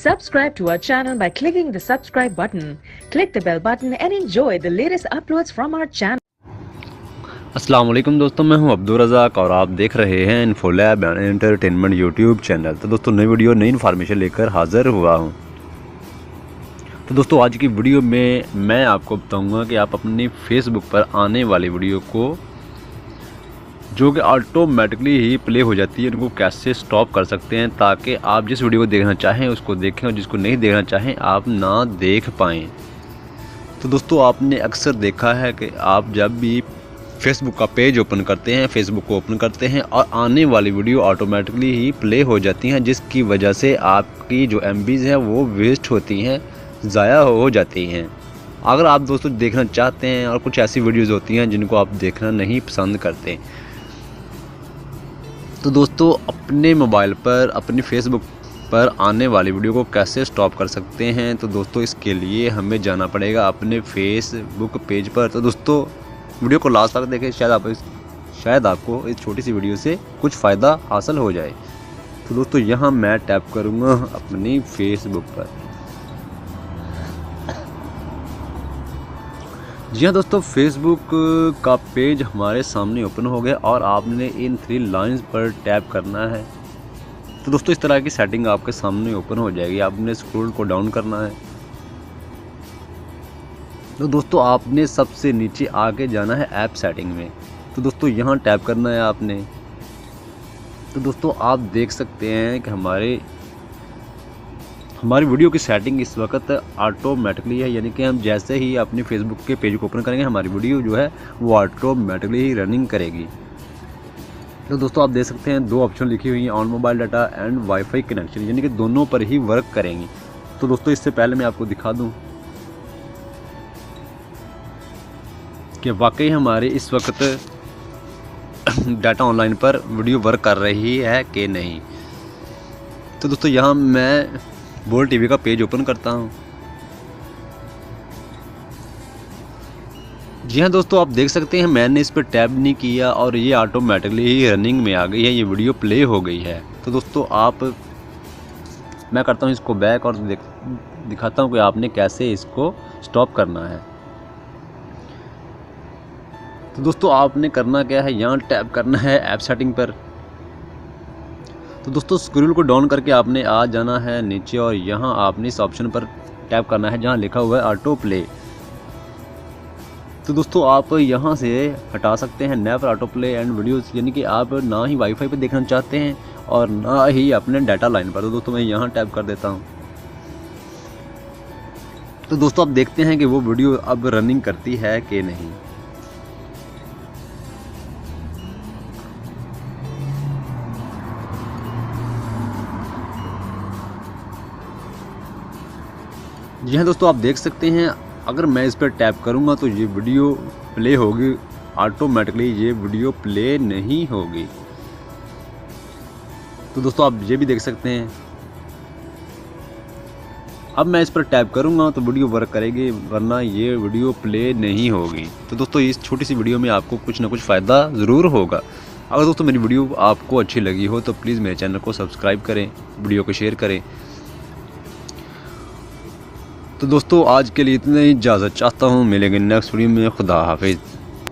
Subscribe to our channel by clicking the subscribe button. Click the bell button and enjoy the latest uploads from our channel. अस्सलाम वालेकुम दोस्तों, मैं हूं अब्दुल रज़ाक और आप देख रहे हैं इन्फोलैब एंटरटेनमेंट यूट्यूब चैनल। तो दोस्तों नई वीडियो नई इन्फॉर्मेशन लेकर हाज़िर हुआ हूं। तो दोस्तों आज की वीडियो में मैं आपको बताऊंगा कि आप अपनी फेसबुक पर आने वाली वीडियो को जो कि ऑटोमेटिकली ही प्ले हो जाती है उनको कैसे स्टॉप कर सकते हैं, ताकि आप जिस वीडियो को देखना चाहें उसको देखें और जिसको नहीं देखना चाहें आप ना देख पाएँ। तो दोस्तों आपने अक्सर देखा है कि आप जब भी फेसबुक का पेज ओपन करते हैं, फेसबुक को ओपन करते हैं और आने वाली वीडियो ऑटोमेटिकली ही प्ले हो जाती हैं, जिसकी वजह से आपकी जो MBs हैं वो वेस्ट होती हैं, ज़ाया हो जाती हैं। अगर आप दोस्तों देखना चाहते हैं और कुछ ऐसी वीडियोज़ होती हैं जिनको आप देखना नहीं पसंद करते, तो दोस्तों अपने मोबाइल पर अपनी फेसबुक पर आने वाली वीडियो को कैसे स्टॉप कर सकते हैं। तो दोस्तों इसके लिए हमें जाना पड़ेगा अपने फेसबुक पेज पर। तो दोस्तों वीडियो को लास्ट तक देखें, शायद आपको इस छोटी सी वीडियो से कुछ फ़ायदा हासिल हो जाए। तो दोस्तों यहाँ मैं टैप करूँगा अपनी फेसबुक पर। जी हाँ दोस्तों, फेसबुक का पेज हमारे सामने ओपन हो गया और आपने इन 3 लाइंस पर टैप करना है। तो दोस्तों इस तरह की सेटिंग आपके सामने ओपन हो जाएगी। आपने स्क्रॉल को डाउन करना है। तो दोस्तों आपने सबसे नीचे आके जाना है ऐप सेटिंग में। तो दोस्तों यहाँ टैप करना है आपने। तो दोस्तों आप देख सकते हैं कि हमारी वीडियो की सेटिंग इस वक्त ऑटोमेटिकली है, यानी कि हम जैसे ही अपनी फेसबुक के पेज को ओपन करेंगे हमारी वीडियो जो है वो ऑटोमेटिकली ही रनिंग करेगी। तो दोस्तों आप देख सकते हैं 2 ऑप्शन लिखी हुई हैं, on mobile data and wifi connection, यानी कि दोनों पर ही वर्क करेंगी। तो दोस्तों इससे पहले मैं आपको दिखा दूँ कि वाकई हमारे इस वक्त डाटा ऑनलाइन पर वीडियो वर्क कर रही है कि नहीं। तो दोस्तों यहाँ मैं बोल टीवी का पेज ओपन करता हूँ। जी हाँ दोस्तों आप देख सकते हैं मैंने इस पर टैप नहीं किया और ये ऑटोमेटिकली ही रनिंग में आ गई है, ये वीडियो प्ले हो गई है। तो दोस्तों मैं करता हूँ इसको बैक और दिखाता हूँ कि आपने कैसे इसको स्टॉप करना है। तो दोस्तों आपने करना क्या है, यहाँ टैप करना है ऐप सेटिंग पर। तो दोस्तों स्क्रॉल को डाउन करके आपने आ जाना है नीचे और यहाँ आपने इस ऑप्शन पर टैप करना है जहाँ लिखा हुआ है ऑटो प्ले। तो दोस्तों आप यहाँ से हटा सकते हैं never auto play and videos, यानी कि आप ना ही वाईफाई पे देखना चाहते हैं और ना ही अपने डाटा लाइन पर। तो दोस्तों मैं यहाँ टैप कर देता हूँ। तो दोस्तों आप देखते हैं कि वो वीडियो अब रनिंग करती है कि नहीं। जी हाँ दोस्तों आप देख सकते हैं अगर मैं इस पर टैप करूँगा तो ये वीडियो प्ले होगी ऑटोमेटिकली, ये वीडियो प्ले नहीं होगी। तो दोस्तों आप ये भी देख सकते हैं अब मैं इस पर टैप करूँगा तो वीडियो वर्क करेगी, वरना ये वीडियो प्ले नहीं होगी। तो दोस्तों इस छोटी सी वीडियो में आपको कुछ ना कुछ फ़ायदा ज़रूर होगा। अगर दोस्तों मेरी वीडियो आपको अच्छी लगी हो तो प्लीज़ मेरे चैनल को सब्सक्राइब करें, वीडियो को शेयर करें। तो दोस्तों आज के लिए इतना ही इजाज़त चाहता हूँ, मिलेंगे नेक्स्ट वीडियो में। खुदा हाफिज़।